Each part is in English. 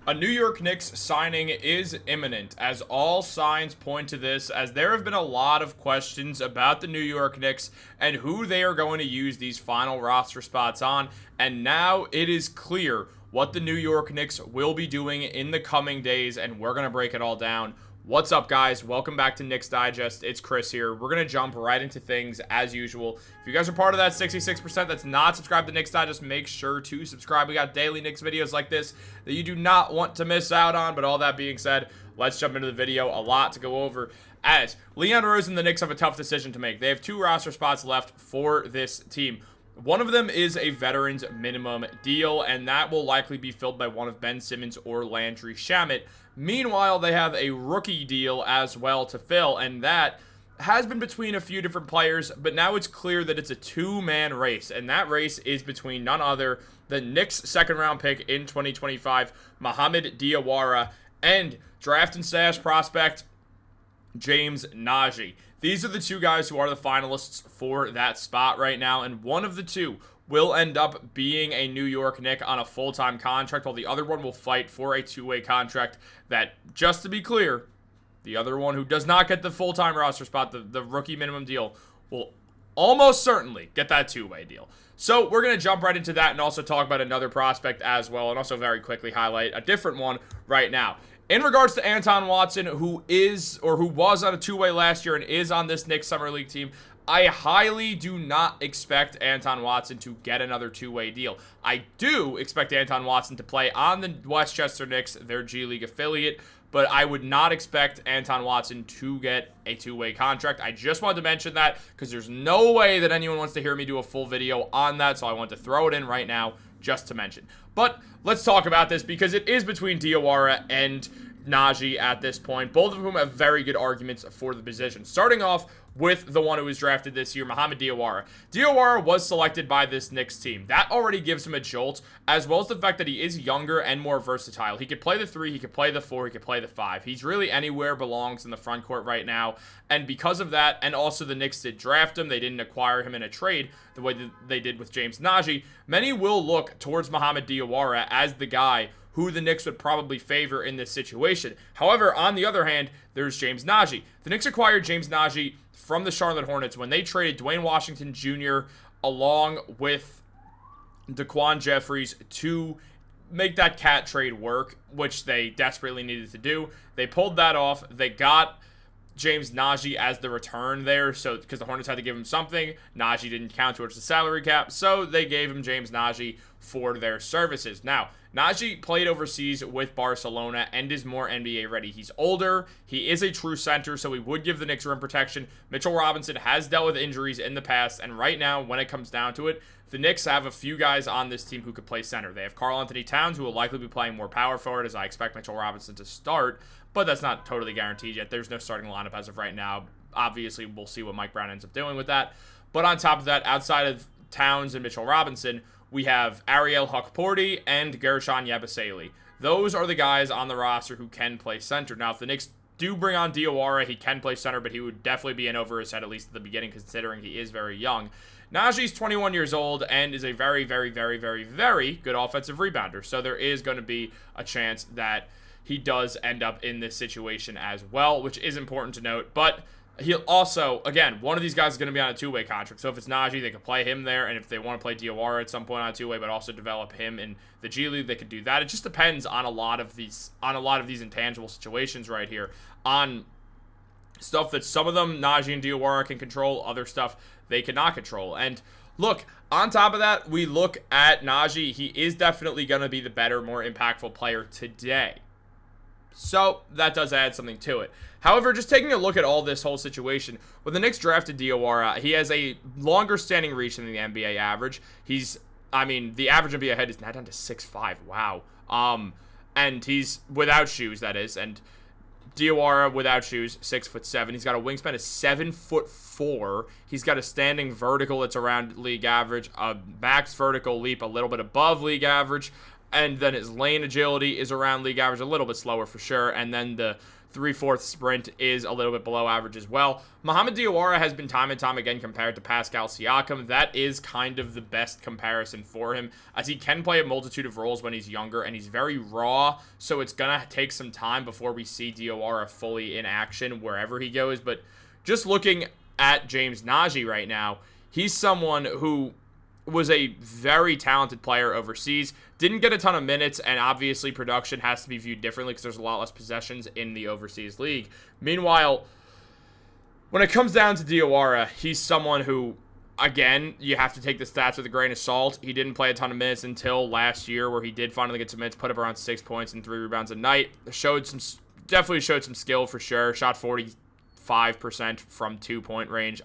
A New York Knicks signing is imminent, as all signs point to this, as there have been a lot of questions about the New York Knicks and who they are going to use these final roster spots on, and now it is clear what the New York Knicks will be doing in the coming days, and we're going to break it all down. What's up, guys? Welcome back to Knicks Digest. It's Chris here. We're going to jump right into things as usual. If you guys are part of that 66% that's not subscribed to Knicks Digest, make sure to subscribe. We got daily Knicks videos like this that you do not want to miss out on. But all that being said, let's jump into the video. A lot to go over, as Leon Rose and the Knicks have a tough decision to make. They have 2 roster spots left for this team. One of them is a veterans minimum deal, and that will likely be filled by one of Ben Simmons or Landry Shamet. Meanwhile, they have a rookie deal as well to fill, and that has been between a few different players, but now it's clear that it's a 2-man race, and that race is between none other than Knicks' second-round pick in 2025, Mohamed Diawara, and draft and stash prospect James Naji. These are the 2 guys who are the finalists for that spot right now, and one of the 2 will end up being a New York Knick on a full-time contract, while the other one will fight for a 2-way contract that, just to be clear, the other one who does not get the full-time roster spot, the rookie minimum deal, will almost certainly get that 2-way deal. So we're going to jump right into that and also talk about another prospect as well, and also very quickly highlight a different one right now. In regards to Anton Watson, who was on a 2-way last year and is on this Knicks Summer League team, I highly do not expect Anton Watson to get another 2-way deal. I do expect Anton Watson to play on the Westchester Knicks, their G League affiliate, but I would not expect Anton Watson to get a 2-way contract. I just wanted to mention that because there's no way that anyone wants to hear me do a full video on that, so I want to throw it in right now just to mention. But let's talk about this because it is between Diawara and Naji at this point, both of whom have very good arguments for the position. Starting off with the one who was drafted this year, Mohamed Diawara. Diawara was selected by this Knicks team. That already gives him a jolt, as well as the fact that he is younger and more versatile. He could play the 3, he could play the 4, he could play the 5. He's really anywhere belongs in the front court right now, and because of that, and also the Knicks did draft him, they didn't acquire him in a trade the way that they did with James Naji. Many will look towards Mohamed Diawara as the guy who the Knicks would probably favor in this situation. However, on the other hand, there's James Naji. The Knicks acquired James Naji from the Charlotte Hornets when they traded Dwayne Washington Jr. along with Daquan Jeffries to make that cat trade work, which they desperately needed to do. They pulled that off. They got James Naji as the return there, so because the Hornets had to give him something, Naji didn't count towards the salary cap, so they gave him James Naji for their services. Now, Naji played overseas with Barcelona and is more NBA ready. He's older, he is a true center, so we would give the Knicks rim protection. Mitchell Robinson has dealt with injuries in the past, and right now, when it comes down to it, the Knicks have a few guys on this team who could play center. They have Karl-Anthony Towns, who will likely be playing more power forward, as I expect Mitchell Robinson to start, but that's not totally guaranteed yet. There's no starting lineup as of right now. Obviously, we'll see what Mike Brown ends up doing with that. But on top of that, outside of Towns and Mitchell Robinson, we have Ariel Hukporti and Gershon Yabusele. Those are the guys on the roster who can play center. Now, if the Knicks do bring on Diawara, he can play center, but he would definitely be in over his head, at least at the beginning, considering he is very young. Naji's 21 years old and is a very, very, very, very, very good offensive rebounder. So there is going to be a chance that he does end up in this situation as well, which is important to note. But he'll also, again, one of these guys is going to be on a 2-way contract. So if it's Naji, they could play him there. And if they want to play Diawara at some point on a 2-way, but also develop him in the G League, they could do that. It just depends on a lot of these intangible situations right here. On stuff that some of them, Naji and Diawara can control, other stuff they cannot control. And look, on top of that, we look at Naji. He is definitely going to be the better, more impactful player today. So that does add something to it. However, just taking a look at all this whole situation, when the Knicks drafted Diawara, he has a longer standing reach than the NBA average. The average NBA head is now down to 6'5". Wow. And he's without shoes, that is. And Diawara without shoes, 6'7". He's got a wingspan of 7'4". He's got a standing vertical that's around league average, a max vertical leap a little bit above league average. And then his lane agility is around league average, a little bit slower for sure. And then the 3/4 sprint is a little bit below average as well. Mohamed Diawara has been time and time again compared to Pascal Siakam. That is kind of the best comparison for him, as he can play a multitude of roles when he's younger, and he's very raw, so it's going to take some time before we see Diawara fully in action wherever he goes. But just looking at James Naji right now, he's someone who was a very talented player overseas, didn't get a ton of minutes, and obviously production has to be viewed differently because there's a lot less possessions in the overseas league. Meanwhile, when it comes down to Diawara, he's someone who, again, you have to take the stats with a grain of salt. He didn't play a ton of minutes until last year, where he did finally get some minutes, put up around 6 points and 3 rebounds a night. Definitely showed some skill for sure. Shot 45% from 2-point range.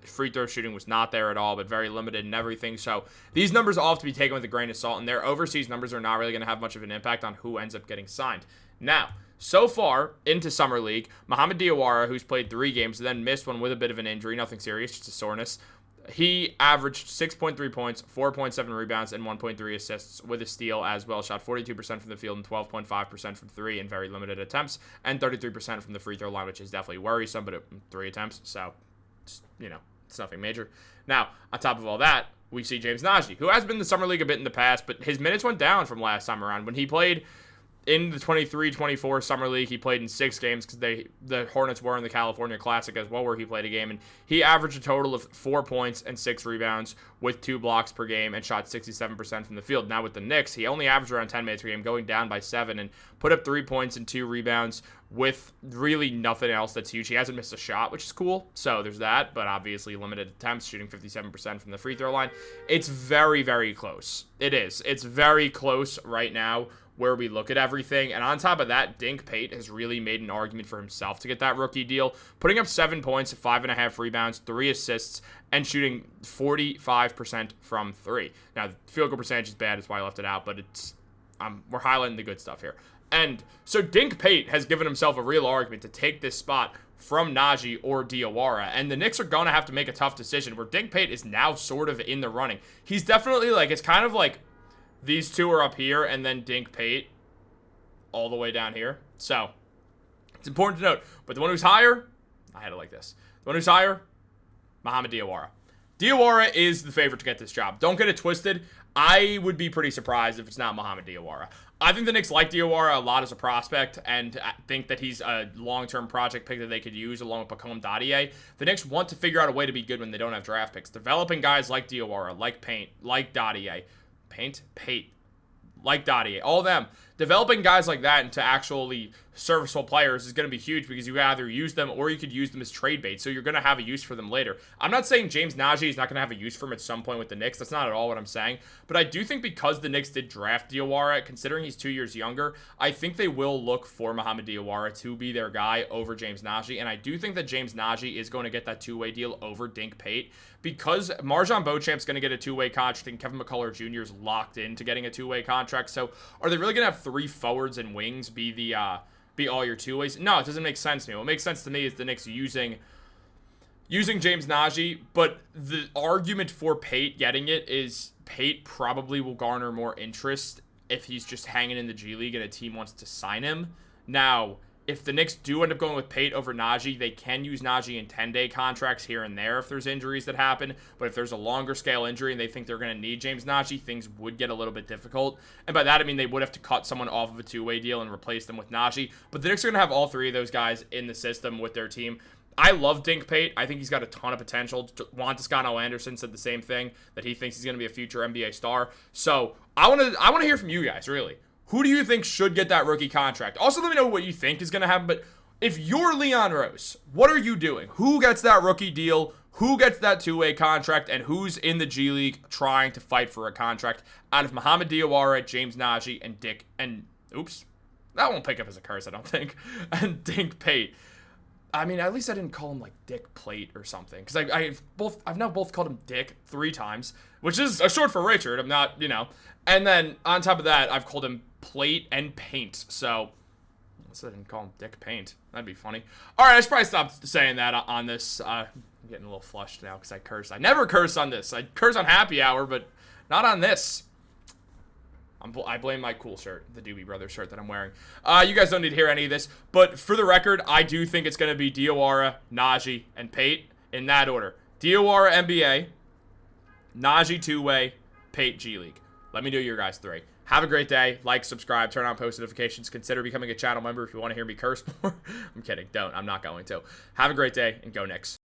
Free throw shooting was not there at all, but very limited in everything. So these numbers all have to be taken with a grain of salt, and their overseas numbers are not really going to have much of an impact on who ends up getting signed. Now, so far into Summer League, Mohamed Diawara, who's played 3 games, then missed one with a bit of an injury, nothing serious, just a soreness. He averaged 6.3 points, 4.7 rebounds, and 1.3 assists with a steal as well. Shot 42% from the field and 12.5% from 3 in very limited attempts, and 33% from the free throw line, which is definitely worrisome, but 3 attempts, so it's nothing major. Now, on top of all that, we see James Naji, who has been in the Summer League a bit in the past, but his minutes went down from last time around. When he played in the 23-24 Summer League, he played in 6 games because the Hornets were in the California Classic as well, where he played a game, and he averaged a total of 4 points and 6 rebounds with 2 blocks per game and shot 67% from the field. Now with the Knicks, he only averaged around 10 minutes per game, going down by 7, and put up 3 points and 2 rebounds with really nothing else that's huge. He hasn't missed a shot, which is cool, so there's that, but obviously limited attempts, shooting 57% from the free throw line. It's very, very close. It is. It's very close right now where we look at everything, and on top of that, Dink Pate has really made an argument for himself to get that rookie deal, putting up 7 points, 5.5 rebounds, 3 assists, and shooting 45% from 3. Now, the field goal percentage is bad, that's why I left it out, but we're highlighting the good stuff here. And so Dink Pate has given himself a real argument to take this spot from Naji or Diawara, and the Knicks are going to have to make a tough decision where Dink Pate is now sort of in the running. He's definitely it's kind of like these two are up here and then Dink Pate all the way down here. So it's important to note, but the one who's higher, I had it like this. The one who's higher, Mohamed Diawara. Diawara is the favorite to get this job. Don't get it twisted. I would be pretty surprised if it's not Mohamed Diawara. I think the Knicks like Diawara a lot as a prospect and I think that he's a long-term project pick that they could use along with Mikal Bridges. The Knicks want to figure out a way to be good when they don't have draft picks. Developing guys like Diawara, like Pate, like Pate, like Dottie, all of them. Developing guys like that into actually serviceable players is going to be huge because you either use them or you could use them as trade bait, so you're going to have a use for them later. I'm not saying James Naji is not going to have a use for him at some point with the Knicks. That's not at all what I'm saying. But I do think because the Knicks did draft Diawara, considering he's 2 years younger, I think they will look for Mohamed Diawara to be their guy over James Naji. And I do think that James Naji is going to get that 2-way deal over Dink Pate because Marjon Beauchamp's going to get a 2-way contract and Kevin McCullough Jr. is locked into getting a 2-way contract. So are they really going to have 3 forwards and wings be all your 2-ways? No, it doesn't make sense to me. What makes sense to me is the Knicks using James Naji, but the argument for Pate getting it is Pate probably will garner more interest if he's just hanging in the G League and a team wants to sign him. Now, if the Knicks do end up going with Pate over Naji, they can use Naji in 10-day contracts here and there if there's injuries that happen. But if there's a longer scale injury and they think they're going to need James Naji, things would get a little bit difficult. And by that, I mean they would have to cut someone off of a 2-way deal and replace them with Naji. But the Knicks are going to have all 3 of those guys in the system with their team. I love Dink Pate. I think he's got a ton of potential. Juan Toscano-Anderson said the same thing, that he thinks he's going to be a future NBA star. So I want to hear from you guys, really. Who do you think should get that rookie contract? Also, let me know what you think is going to happen. But if you're Leon Rose, what are you doing? Who gets that rookie deal? Who gets that 2-way contract? And who's in the G League trying to fight for a contract out of Mohamed Diawara, James Naji, and oops, that won't pick up as a curse, I don't think, and Dink Pate. I mean, at least I didn't call him like Dick Plate or something, because I've now both called him Dick 3 times, which is a short for Richard. I'm not, and then on top of that, I've called him Plate and Paint. So unless I didn't call him Dick Paint, that'd be funny. All right, I should probably stop saying that on this. I'm getting a little flushed now because I cursed. I never curse on this. I curse on Happy Hour, but not on this. I blame my cool shirt, the Doobie Brothers shirt that I'm wearing. You guys don't need to hear any of this, but for the record, I do think it's going to be Diawara, Naji, and Pate in that order. Diawara NBA, Naji two-way, Pate G League. Let me know your guys' 3. Have a great day. Like, subscribe, turn on post notifications. Consider becoming a channel member if you want to hear me curse more. I'm kidding. Don't. I'm not going to. Have a great day, and go Knicks.